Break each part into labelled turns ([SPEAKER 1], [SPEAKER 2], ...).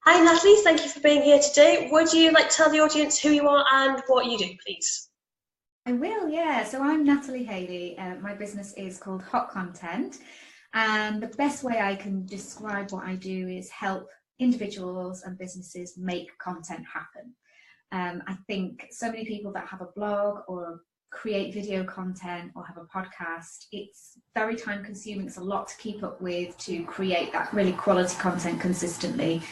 [SPEAKER 1] Hi Natalie, thank you for being here today. Would you like to tell the audience who you are and what you do, please?
[SPEAKER 2] I will, yeah. So I'm Natalie Hailey. My business is called Hot Content. And the best way I can describe what I do is help individuals and businesses make content happen. I think so many people that have a blog or create video content or have a podcast, it's very time consuming. It's a lot to keep up with to create that really quality content consistently.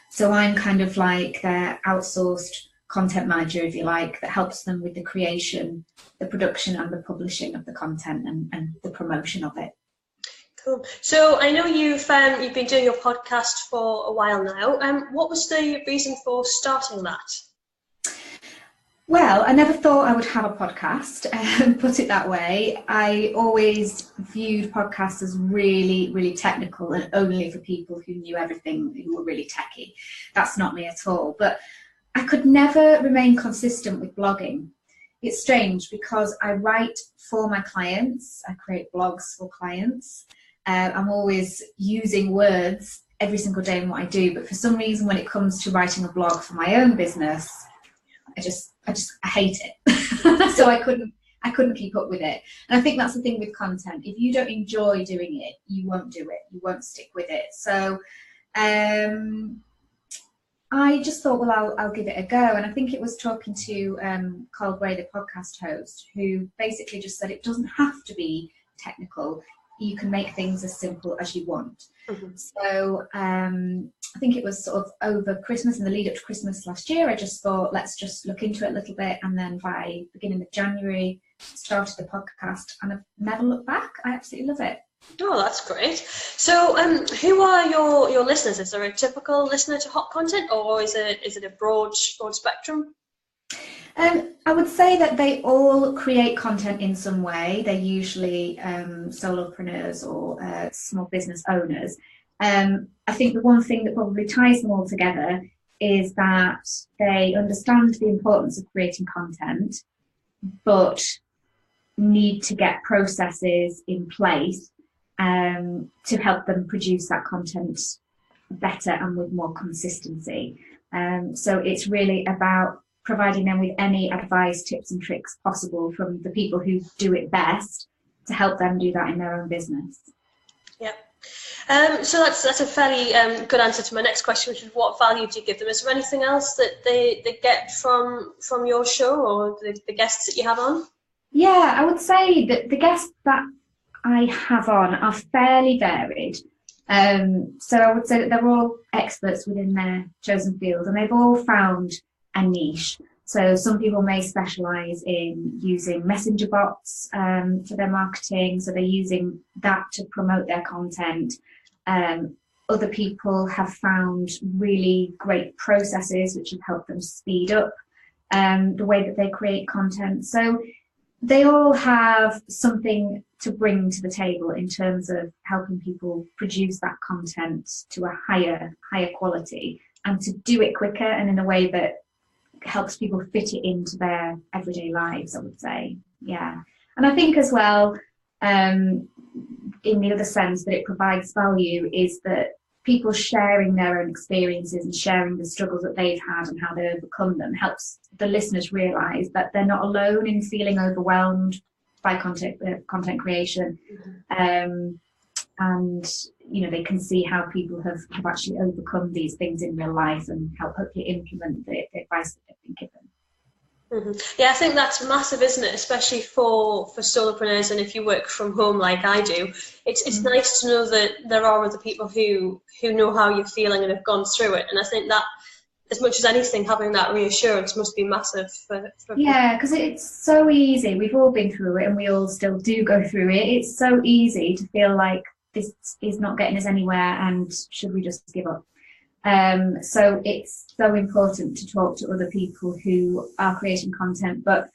[SPEAKER 2] So I'm kind of like their outsourced content manager, if you like, that helps them with the creation, the production and the publishing of the content and the promotion of it.
[SPEAKER 1] Cool. So I know you've been doing your podcast for a while now. What was the reason for starting that?
[SPEAKER 2] Well, I never thought I would have a podcast, put it that way. I always viewed podcasts as really, really technical and only for people who knew everything, who were really techie. That's not me at all. But I could never remain consistent with blogging. It's strange because I write for my clients. I create blogs for clients. I'm always using words every single day in what I do. But for some reason, when it comes to writing a blog for my own business, I hate it. So I couldn't keep up with it. And I think that's the thing with content. If you don't enjoy doing it, you won't do it. You won't stick with it. So I just thought, well, I'll give it a go. And I think it was talking to Carl Gray, the podcast host, who basically just said it doesn't have to be technical. You can make things as simple as you want. Mm-hmm. So I think it was sort of over Christmas, in the lead up to Christmas last year, I just thought, let's just look into it a little bit. And then by beginning of January, started the podcast and I've never looked back. I absolutely love it.
[SPEAKER 1] Oh, that's great. So who are your listeners? Is there a typical listener to Hot Content, or is it a broad spectrum?
[SPEAKER 2] I would say that they all create content in some way. They're usually solopreneurs or small business owners. I think the one thing that probably ties them all together is that they understand the importance of creating content, but need to get processes in place to help them produce that content better and with more consistency. So it's really about providing them with any advice, tips and tricks possible from the people who do it best to help them do that in their own business.
[SPEAKER 1] Yeah. So that's a fairly good answer to my next question, which is what value do you give them? Is there anything else that they get from your show or the guests that you have on?
[SPEAKER 2] Yeah, I would say that the guests that I have on are fairly varied. So I would say that they're all experts within their chosen field and they've all found a niche. So some people may specialize in using messenger bots for their marketing, so they're using that to promote their content. Other people have found really great processes which have helped them speed up the way that they create content. So they all have something to bring to the table in terms of helping people produce that content to a higher quality and to do it quicker and in a way that helps people fit it into their everyday lives, I would say. Yeah. And I think as well, in the other sense that it provides value is that people sharing their own experiences and sharing the struggles that they've had and how they overcome them helps the listeners realize that they're not alone in feeling overwhelmed by content creation. Mm-hmm. And you know, they can see how people have actually overcome these things in real life and hopefully implement the advice that they've been given.
[SPEAKER 1] Mm-hmm. Yeah, I think that's massive, isn't it? Especially for solopreneurs, and if you work from home like I do, it's nice to know that there are other people who know how you're feeling and have gone through it. And I think that, as much as anything, having that reassurance must be massive for
[SPEAKER 2] yeah, because it's so easy. We've all been through it and we all still do go through it. It's so easy to feel like this is not getting us anywhere and should we just give up? So it's so important to talk to other people who are creating content, but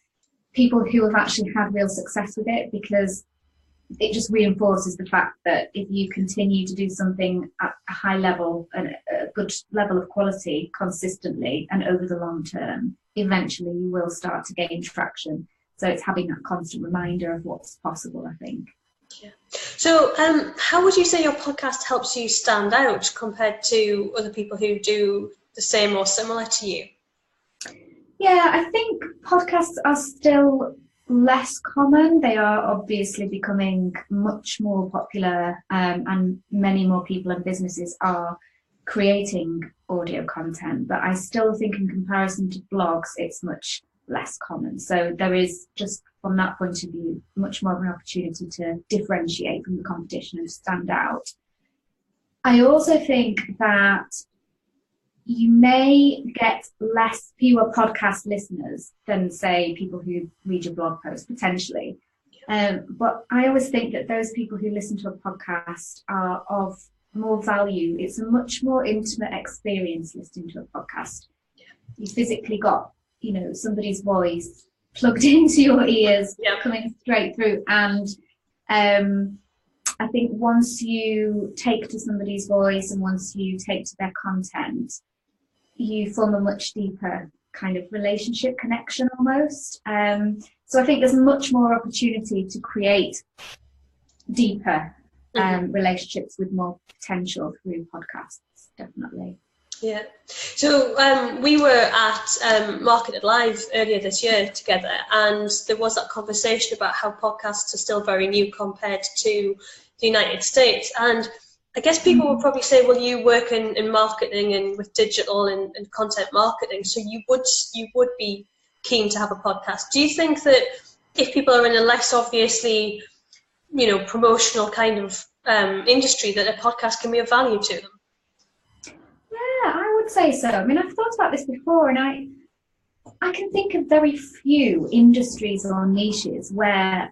[SPEAKER 2] people who have actually had real success with it, because it just reinforces the fact that if you continue to do something at a high level and a good level of quality consistently and over the long term, eventually you will start to gain traction. So it's having that constant reminder of what's possible, I think.
[SPEAKER 1] Yeah. So, how would you say your podcast helps you stand out compared to other people who do the same or similar to you?
[SPEAKER 2] Yeah, I think podcasts are still less common. They are obviously becoming much more popular, and many more people and businesses are creating audio content. But I still think in comparison to blogs, it's much less common. So there is, just from that point of view, much more of an opportunity to differentiate from the competition and stand out. I also think that you may get fewer podcast listeners than, say, people who read your blog post, potentially. But I always think that those people who listen to a podcast are of more value. It's a much more intimate experience listening to a podcast. You physically got, somebody's voice plugged into your ears, coming straight through. And I think once you take to somebody's voice and once you take to their content, you form a much deeper kind of relationship connection almost. So I think there's much more opportunity to create deeper relationships with more potential through podcasts, definitely.
[SPEAKER 1] Yeah. So we were at Marketed Live earlier this year together, and there was that conversation about how podcasts are still very new compared to the United States. And I guess people would probably say, well, you work in marketing and with digital and content marketing, so you would be keen to have a podcast. Do you think that if people are in a less obviously, promotional kind of industry, that a podcast can be of value to them?
[SPEAKER 2] Yeah, I would say so. I mean, I've thought about this before, and I can think of very few industries or niches where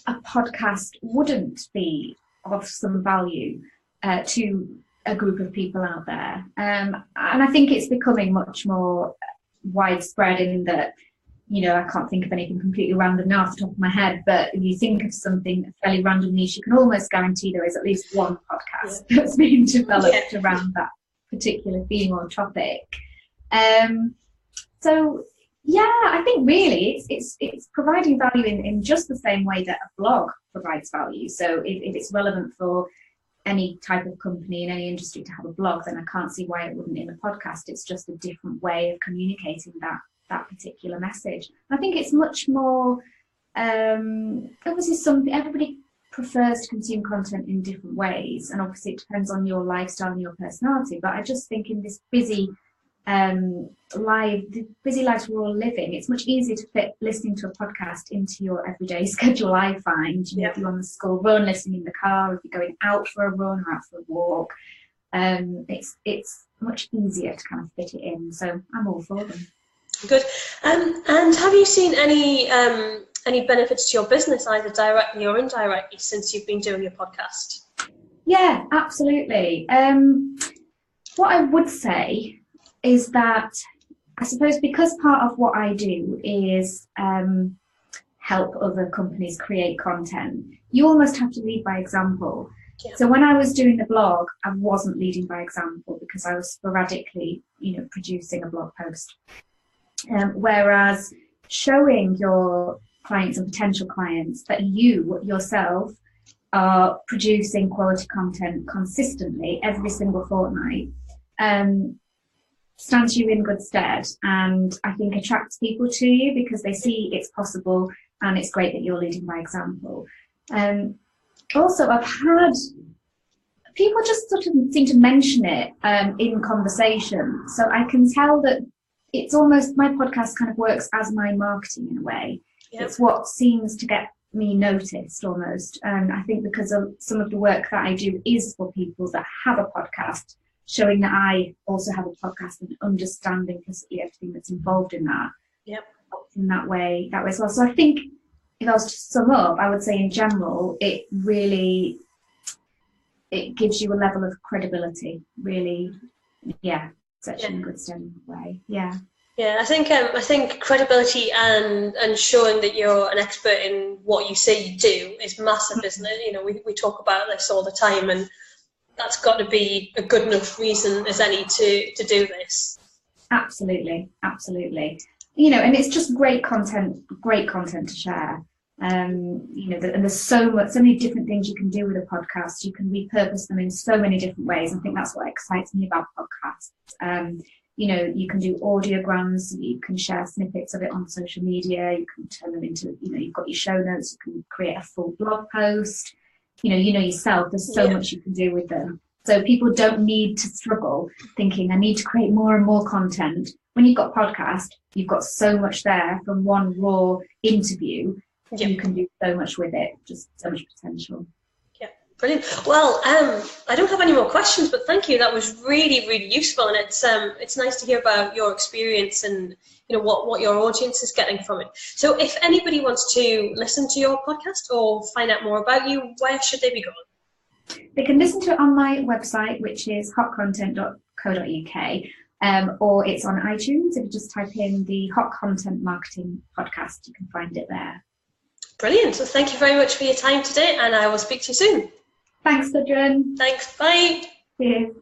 [SPEAKER 2] a podcast wouldn't be of some value to a group of people out there. And I think it's becoming much more widespread in that, I can't think of anything completely random now off the top of my head, but if you think of something fairly random niche, you can almost guarantee there is at least one podcast that's being developed around that particular theme or topic. So yeah, I think really it's providing value in just the same way that a blog provides value. So if it's relevant for any type of company in any industry to have a blog, then I can't see why it wouldn't in a podcast. It's just a different way of communicating that particular message. I think it's much more obviously everybody prefers to consume content in different ways, and obviously it depends on your lifestyle and your personality. But I just think in this busy lives we're all living, it's much easier to fit listening to a podcast into your everyday schedule, I find. If you're on the school run, listening in the car, if you're going out for a run or out for a walk, it's much easier to kind of fit it in. So I'm all for them.
[SPEAKER 1] Good. And have you seen any benefits to your business, either directly or indirectly, since you've been doing your podcast?
[SPEAKER 2] Yeah, absolutely. What I would say is that I suppose because part of what I do is help other companies create content, you almost have to lead by example. Yeah. So when I was doing the blog, I wasn't leading by example because I was sporadically, producing a blog post. Whereas showing your clients and potential clients that you yourself are producing quality content consistently every single fortnight stands you in good stead, and I think attracts people to you because they see it's possible, and it's great that you're leading by example. Also, I've had people just sort of seem to mention it in conversation, so I can tell that it's almost, my podcast kind of works as my marketing in a way. Yep. It's what seems to get me noticed almost, and I think because of some of the work that I do is for people that have a podcast, showing that I also have a podcast and understanding basically everything that's involved in that.
[SPEAKER 1] Yep.
[SPEAKER 2] In that way as well. So I think if I was to sum up, I would say in general, it gives you a level of credibility, really. Yeah, such a good stead in that way. Yeah.
[SPEAKER 1] Yeah, I think credibility and showing that you're an expert in what you say you do is massive, isn't it? We talk about this all the time, and that's got to be a good enough reason as any to do this. Absolutely.
[SPEAKER 2] And it's just great content to share. And there's so many different things you can do with a podcast. You can repurpose them in so many different ways. I think that's what excites me about podcasts. You can do audiograms, you can share snippets of it on social media, you can turn them into, you've got your show notes, you can create a full blog post, yourself, there's so much you can do with them. So people don't need to struggle thinking, I need to create more and more content. When you've got podcast, you've got so much there from one raw interview. You can do so much with it, just so much potential.
[SPEAKER 1] Yeah, brilliant. Well, I don't have any more questions, but thank you. That was really, really useful, and it's nice to hear about your experience and what your audience is getting from it. So, if anybody wants to listen to your podcast or find out more about you, where should they be going?
[SPEAKER 2] They can listen to it on my website, which is hotcontent.co.uk, or it's on iTunes. If you just type in the Hot Content Marketing Podcast, you can find it there.
[SPEAKER 1] Brilliant. So thank you very much for your time today, and I will speak to you soon.
[SPEAKER 2] Thanks, Gudrun.
[SPEAKER 1] Thanks. Bye.
[SPEAKER 2] Cheers.